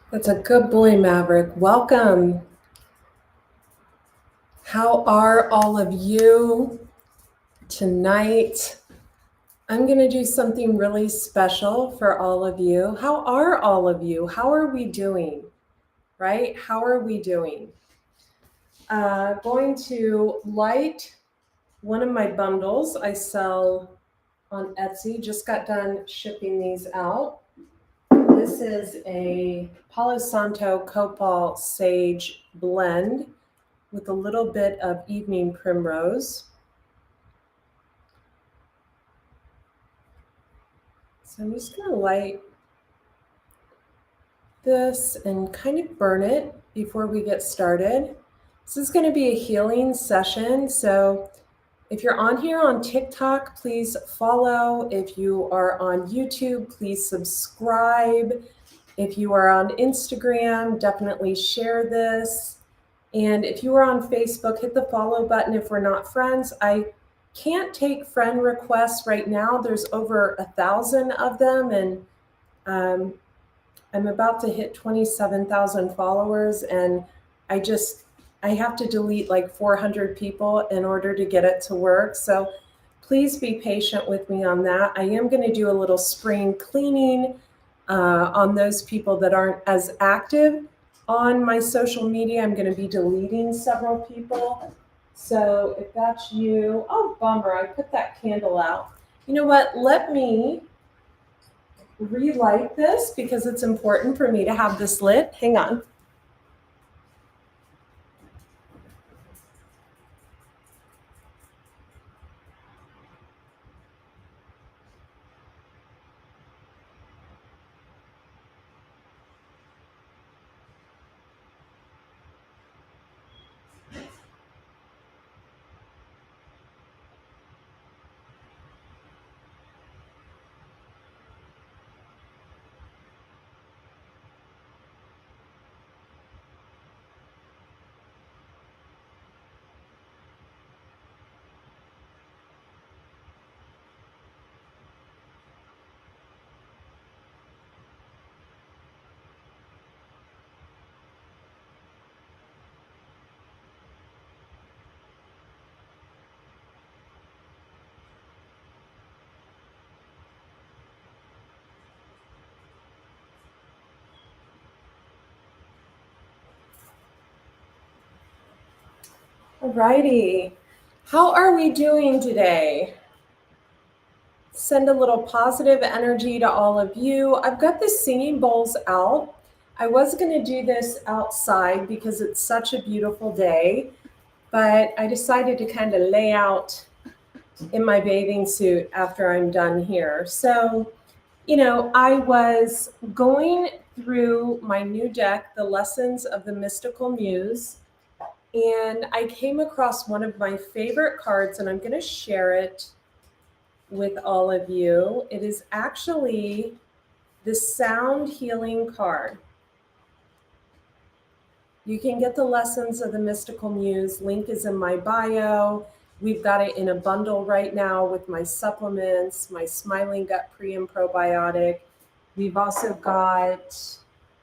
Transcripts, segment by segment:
That's a good boy, Maverick. Welcome. How are all of you tonight? I'm going to do something really special for all of you. How are all of you? How are we doing? Right? How are we doing? Going to light one of my bundles I sell on Etsy. Just got done shipping these out. This is a Palo Santo Copal Sage blend with a little bit of evening primrose. So I'm just going to light this and kind of burn it before we get started. This is going to be a healing session. So if you're on here on TikTok, please follow. If you are on YouTube, please subscribe. If you are on Instagram, definitely share this. And if you are on Facebook, hit the follow button if we're not friends. I can't take friend requests right now. There's over 1,000 of them, and I'm about to hit 27,000 followers, and I have to delete like 400 people in order to get it to work. So please be patient with me on that. I am going to do a little spring cleaning on those people that aren't as active on my social media. I'm going to be deleting several people. So if that's you, oh, bummer, I put that candle out. You know what? Let me relight this because it's important for me to have this lit. Hang on. Alrighty. How are we doing today? Send a little positive energy to all of you. I've got the singing bowls out. I was going to do this outside because it's such a beautiful day, but I decided to kind of lay out in my bathing suit after I'm done here. So, I was going through my new deck, The Lessons of the Mystical Muse, and I came across one of my favorite cards, and I'm going to share it with all of you. It is actually the Sound Healing card. You can get the Lessons of the Mystical Muse. Link is in my bio. We've got it in a bundle right now with my supplements, my Smiling Gut Pre and Probiotic. We've also got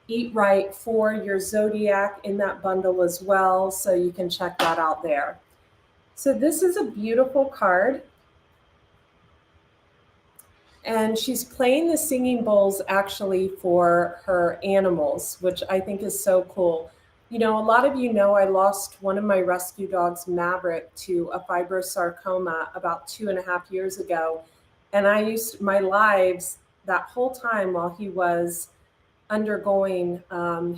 Eat Right for your Zodiac in that bundle as well, so you can check that out there. So this is a beautiful card. And she's playing the singing bowls actually for her animals, which I think is so cool. A lot of you know I lost one of my rescue dogs, Maverick, to a fibrosarcoma about 2.5 years ago. And I used my lives that whole time while he was undergoing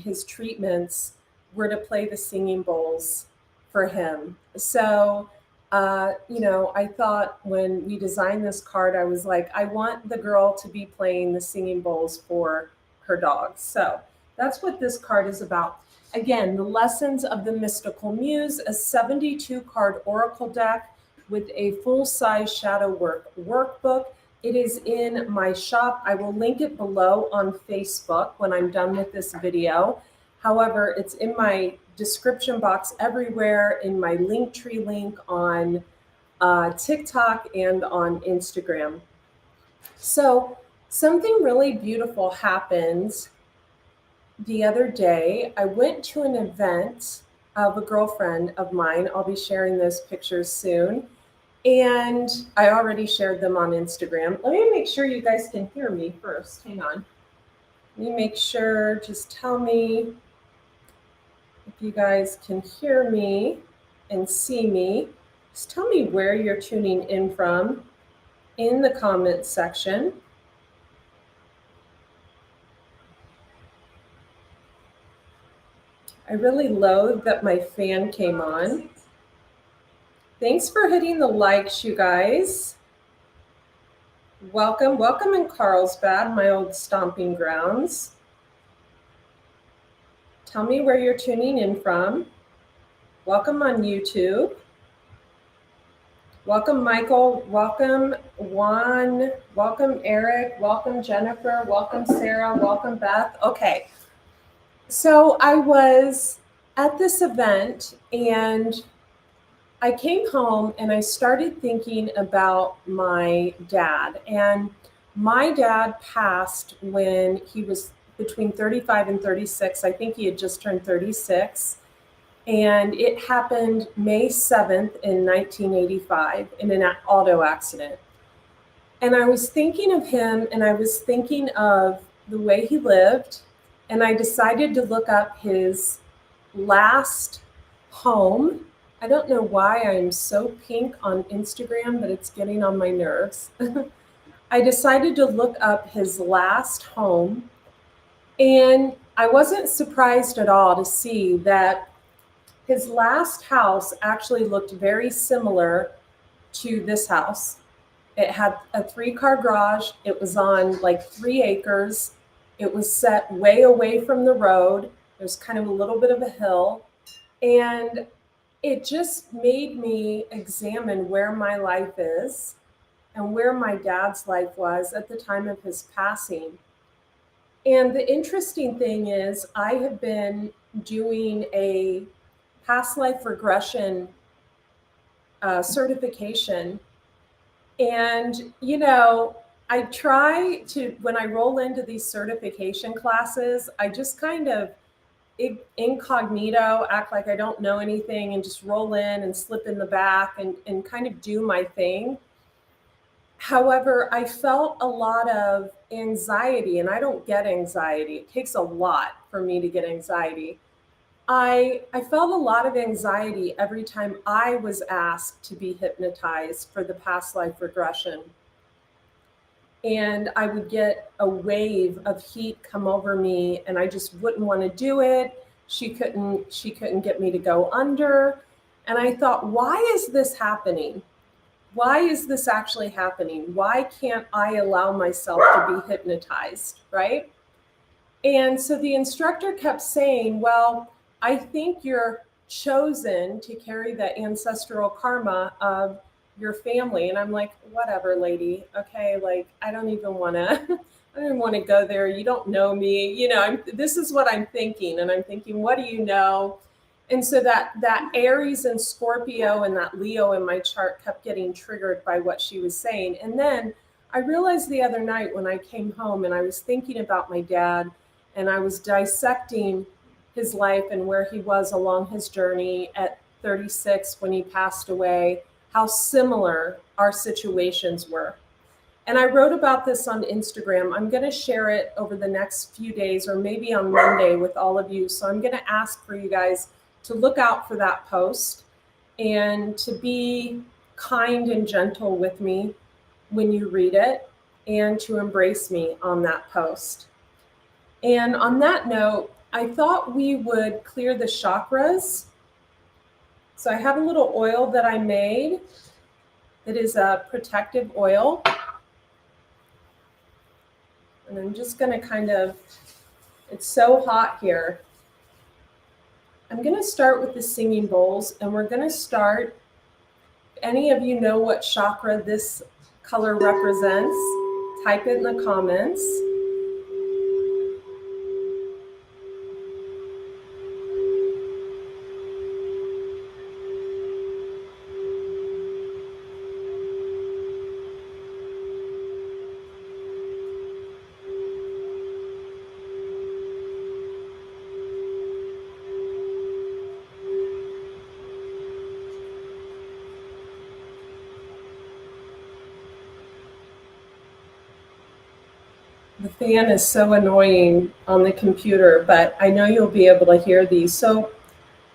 his treatments were to play the singing bowls for him. So, I thought when we designed this card, I was like, I want the girl to be playing the singing bowls for her dogs. So that's what this card is about. Again, The Lessons of the Mystical Muse, a 72-card oracle deck with a full-size shadow work workbook. It is in my shop. I will link it below on Facebook when I'm done with this video. However, it's in my description box everywhere, in my Linktree link on TikTok and on Instagram. So something really beautiful happens the other day, I went to an event of a girlfriend of mine. I'll be sharing those pictures soon. And I already shared them on Instagram. Let me make sure you guys can hear me first. Hang on. Let me make sure, just tell me if you guys can hear me and see me. Just tell me where you're tuning in from in the comments section. I really loathe that my fan came on. Thanks for hitting the likes, you guys. Welcome, welcome in Carlsbad, my old stomping grounds. Tell me where you're tuning in from. Welcome on YouTube. Welcome, Michael. Welcome, Juan. Welcome, Eric. Welcome, Jennifer. Welcome, Sarah. Welcome, Beth. Okay. So I was at this event and I came home and I started thinking about my dad. And my dad passed when he was between 35 and 36. I think he had just turned 36. And it happened May 7th in 1985 in an auto accident. And I was thinking of him and I was thinking of the way he lived. And I decided to look up his last home. I don't know why I'm so pink on Instagram, but it's getting on my nerves. I decided to look up his last home, and I wasn't surprised at all to see that his last house actually looked very similar to this house. It had a 3-car garage. It was on like 3 acres. It was set way away from the road. There's kind of a little bit of a hill. And it just made me examine where my life is and where my dad's life was at the time of his passing. And the interesting thing is I have been doing a past life regression certification. And, you know, I try to, when I roll into these certification classes, I just kind of incognito, act like I don't know anything and just roll in and slip in the back and kind of do my thing. However, I felt a lot of anxiety, and I don't get anxiety. It takes a lot for me to get anxiety. I felt a lot of anxiety every time I was asked to be hypnotized for the past life regression. And I would get a wave of heat come over me and I just wouldn't want to do it. She couldn't get me to go under. And I thought, why is this happening? Why is this actually happening? Why can't I allow myself to be hypnotized, right? And so the instructor kept saying, well, I think you're chosen to carry the ancestral karma of your family. And I'm like, whatever, lady. Okay, like I don't even want to go there. You don't know me. You know, this is what I'm thinking. And I'm thinking, what do you know? And so that Aries and Scorpio and that Leo in my chart kept getting triggered by what she was saying. And then I realized the other night when I came home and I was thinking about my dad and I was dissecting his life and where he was along his journey at 36 when he passed away, how similar our situations were. And I wrote about this on Instagram. I'm going to share it over the next few days or maybe on Monday with all of you. So I'm going to ask for you guys to look out for that post and to be kind and gentle with me when you read it and to embrace me on that post. And on that note, I thought we would clear the chakras. So I have a little oil that I made. It is a protective oil. And I'm just going to kind of, it's so hot here. I'm going to start with the singing bowls, and we're going to start, any of you know what chakra this color represents? Type it in the comments. The fan is so annoying on the computer, but I know you'll be able to hear these. So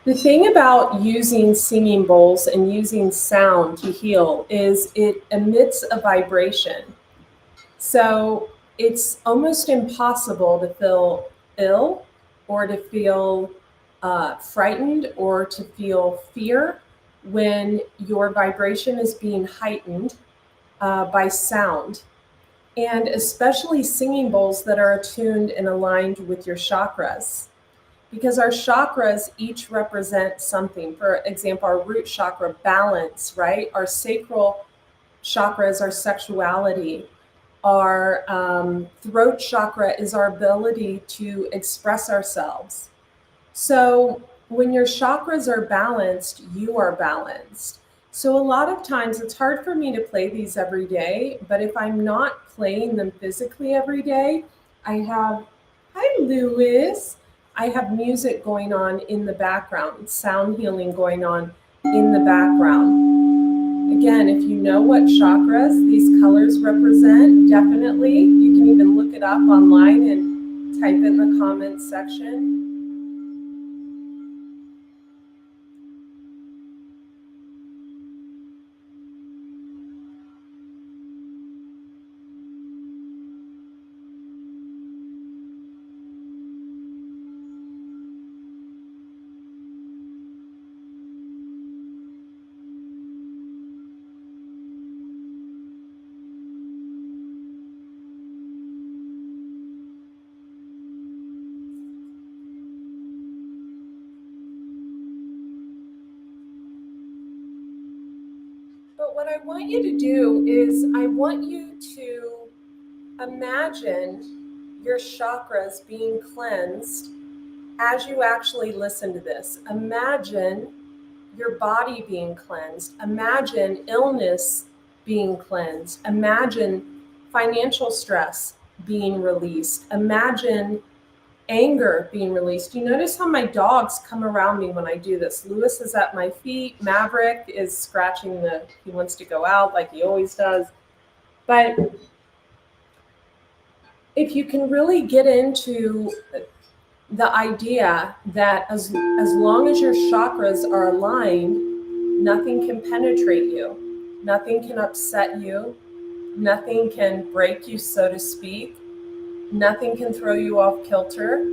the thing about using singing bowls and using sound to heal is it emits a vibration. So it's almost impossible to feel ill or to feel frightened or to feel fear when your vibration is being heightened by sound. And especially singing bowls that are attuned and aligned with your chakras. Because our chakras each represent something. For example, our root chakra, balance, right? Our sacral chakras, our sexuality. Our throat chakra is our ability to express ourselves. So when your chakras are balanced, you are balanced. So a lot of times it's hard for me to play these every day, but if I'm not playing them physically every day, I have, hi Lewis, I have music going on in the background, sound healing going on in the background. Again, if you know what chakras these colors represent, definitely, you can even look it up online and type it in the comments section. But what I want you to do is I want you to imagine your chakras being cleansed as you actually listen to this. Imagine your body being cleansed. Imagine illness being cleansed. Imagine financial stress being released. Imagine anger being released. You notice how my dogs come around me when I do this. Lewis is at my feet. Maverick is scratching he wants to go out like he always does. But if you can really get into the idea that as long as your chakras are aligned, nothing can penetrate you, nothing can upset you, nothing can break you, so to speak, nothing can throw you off kilter,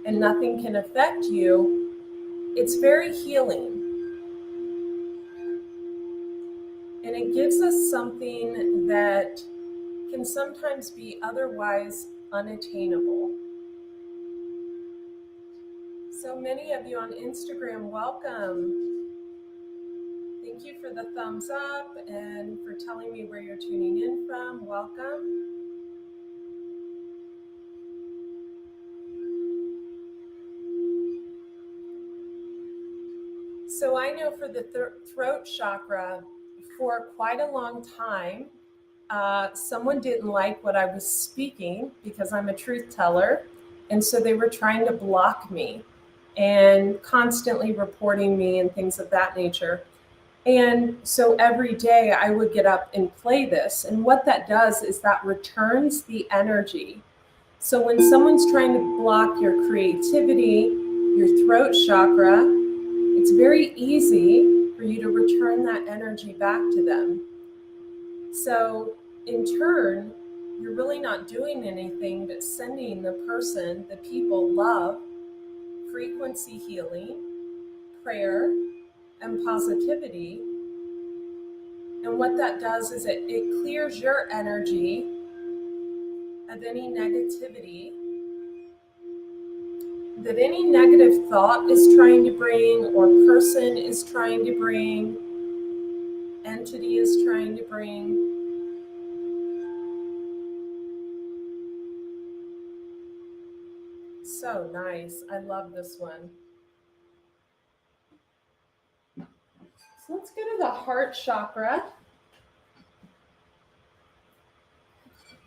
and nothing can affect you, it's very healing. And it gives us something that can sometimes be otherwise unattainable. So many of you on Instagram, welcome. Thank you for the thumbs up and for telling me where you're tuning in from. Welcome. So I know for the throat chakra, for quite a long time, someone didn't like what I was speaking because I'm a truth teller. And so they were trying to block me and constantly reporting me and things of that nature. And so every day I would get up and play this. And what that does is that returns the energy. So when someone's trying to block your creativity, your throat chakra, it's very easy for you to return that energy back to them. So in turn, you're really not doing anything but sending the person, the people, love, frequency healing, prayer, and positivity. And what that does is it clears your energy of any negativity that any negative thought is trying to bring, or person is trying to bring, entity is trying to bring. So nice. I love this one. So let's go to the heart chakra.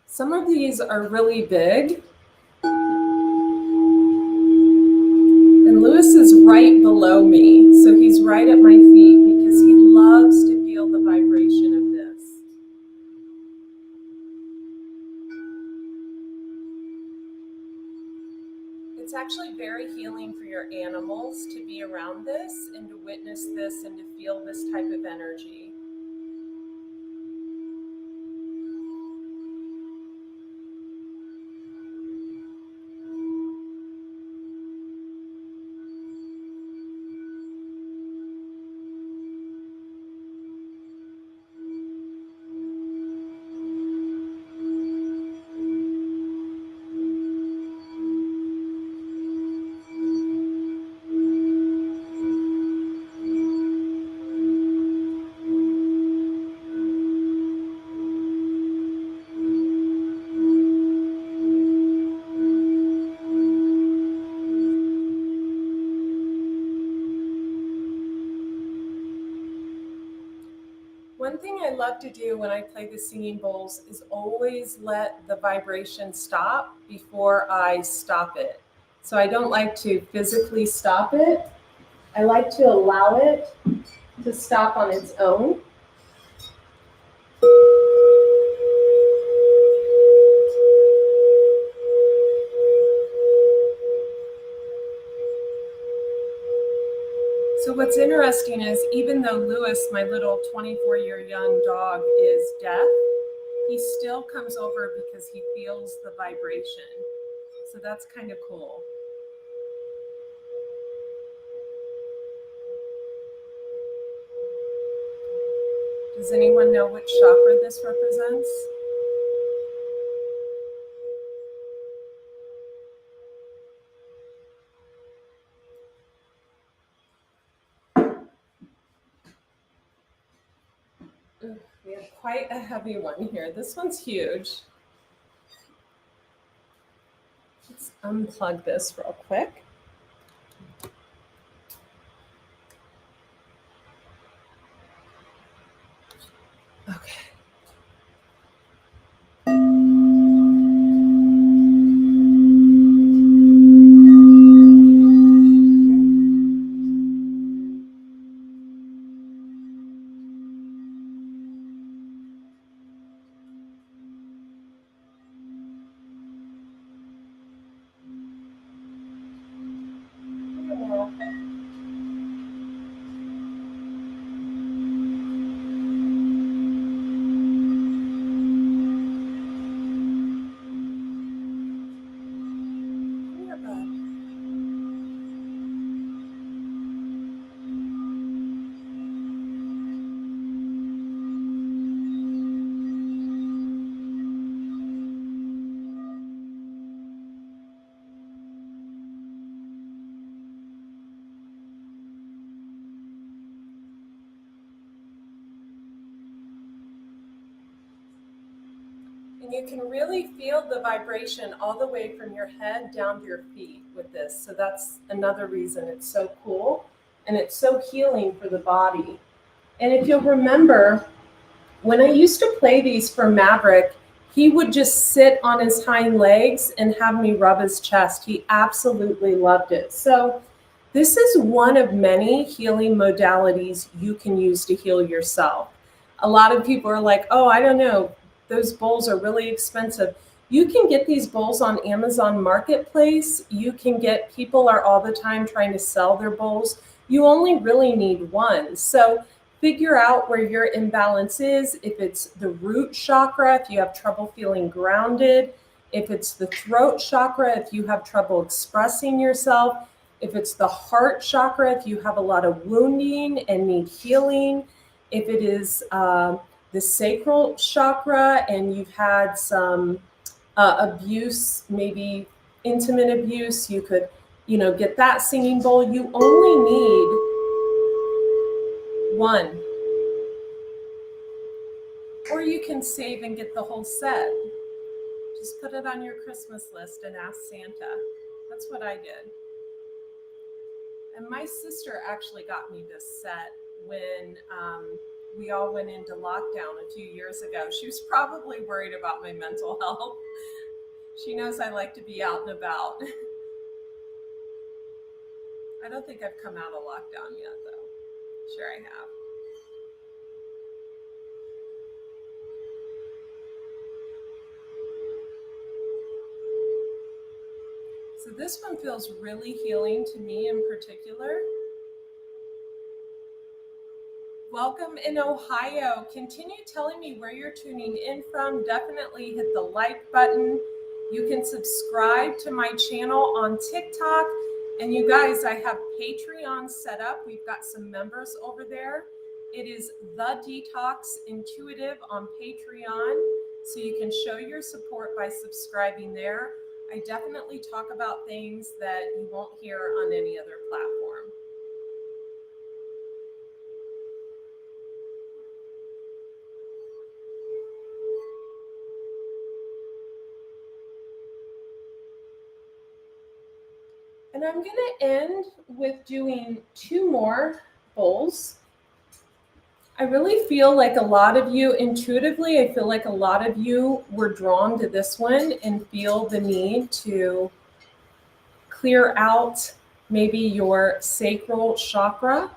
Some of these are really big. And Lewis is right below me, so he's right at my feet because he loves to feel the vibration of this. It's actually very healing for your animals to be around this and to witness this and to feel this type of energy. One thing I love to do when I play the singing bowls is always let the vibration stop before I stop it. So I don't like to physically stop it. I like to allow it to stop on its own. So what's interesting is even though Lewis, my little 24-year-young dog, is deaf, he still comes over because he feels the vibration. So that's kind of cool. Does anyone know which chakra this represents? We have quite a heavy one here. This one's huge. Let's unplug this real quick. Okay. And you can really feel the vibration all the way from your head down to your feet with this. So that's another reason it's so cool and it's so healing for the body. And if you'll remember, when I used to play these for Maverick, he would just sit on his hind legs and have me rub his chest. He absolutely loved it. So this is one of many healing modalities you can use to heal yourself. A lot of people are like, oh, I don't know, those bowls are really expensive. You can get these bowls on Amazon Marketplace. You can get, people are all the time trying to sell their bowls. You only really need one. So figure out where your imbalance is. If it's the root chakra, if you have trouble feeling grounded, if it's the throat chakra, if you have trouble expressing yourself, if it's the heart chakra, if you have a lot of wounding and need healing, if it is the sacral chakra and you've had some abuse, maybe intimate abuse, you could, get that singing bowl. You only need one. Or you can save and get the whole set. Just put it on your Christmas list and ask Santa. That's what I did. And my sister actually got me this set when we all went into lockdown a few years ago. She was probably worried about my mental health. She knows I like to be out and about. I don't think I've come out of lockdown yet, though. Sure I have. So this one feels really healing to me in particular. Welcome in Ohio. Continue telling me where you're tuning in from. Definitely hit the like button. You can subscribe to my channel on TikTok. And you guys, I have Patreon set up. We've got some members over there. It is 𝗧𝗵𝗵 on Patreon. So you can show your support by subscribing there. I definitely talk about things that you won't hear on any other platform. And I'm going to end with doing 2 more bowls. I really feel like a lot of you, intuitively, I feel like a lot of you were drawn to this one and feel the need to clear out maybe your sacral chakra.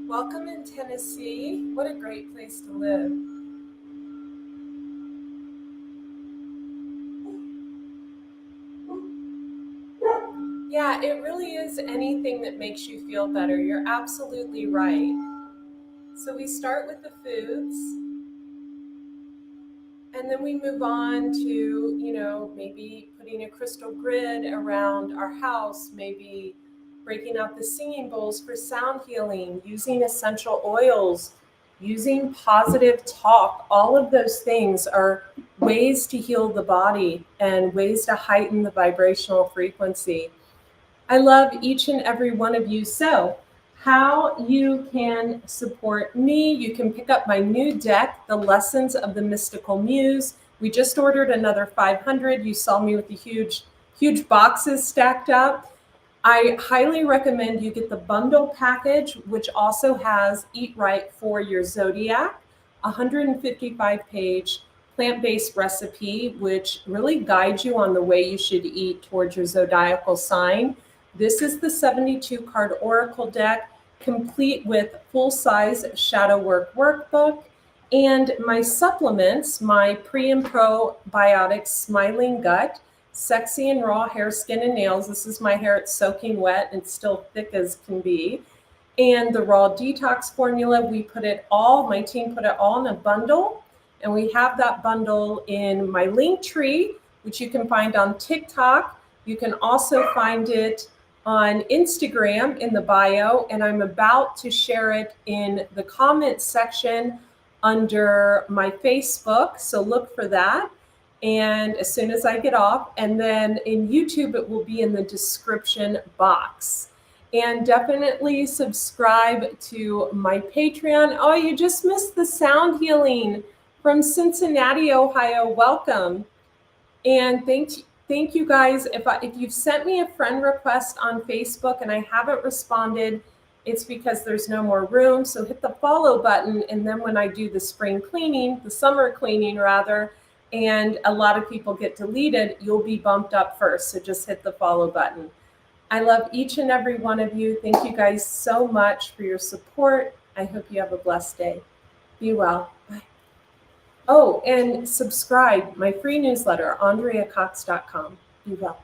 Welcome in Tennessee. What a great place to live. Yeah, it really is anything that makes you feel better. You're absolutely right. So we start with the foods, and then we move on to, maybe putting a crystal grid around our house, maybe breaking out the singing bowls for sound healing, using essential oils, using positive talk. All of those things are ways to heal the body and ways to heighten the vibrational frequency. I love each and every one of you. So how you can support me, you can pick up my new deck, The Lessons of the Mystical Muse. We just ordered another 500. You saw me with the huge boxes stacked up. I highly recommend you get the bundle package, which also has Eat Right for Your Zodiac, 155-page plant-based recipe, which really guides you on the way you should eat towards your zodiacal sign. This is the 72-card oracle deck, complete with full-size shadow work workbook, and my supplements, my pre and probiotic Smiling Gut, Sexy and Raw Hair, Skin, and Nails. This is my hair. It's soaking wet and still thick as can be. And the Raw Detox Formula, we put it all, my team put it all in a bundle. And we have that bundle in my link tree, which you can find on TikTok. You can also find it on Instagram in the bio. And I'm about to share it in the comments section under my Facebook. So look for that. And as soon as I get off, and then in YouTube, it will be in the description box. And definitely subscribe to my Patreon. Oh, you just missed the sound healing from Cincinnati, Ohio. Welcome. And thank you guys. If you've sent me a friend request on Facebook and I haven't responded, it's because there's no more room. So hit the follow button. And then when I do the spring cleaning, the summer cleaning rather, and a lot of people get deleted, you'll be bumped up first. So just hit the follow button. I love each and every one of you. Thank you guys so much for your support. I hope you have a blessed day. Be well. Bye. Oh, and subscribe, my free newsletter, AndreaCox.com. Be well.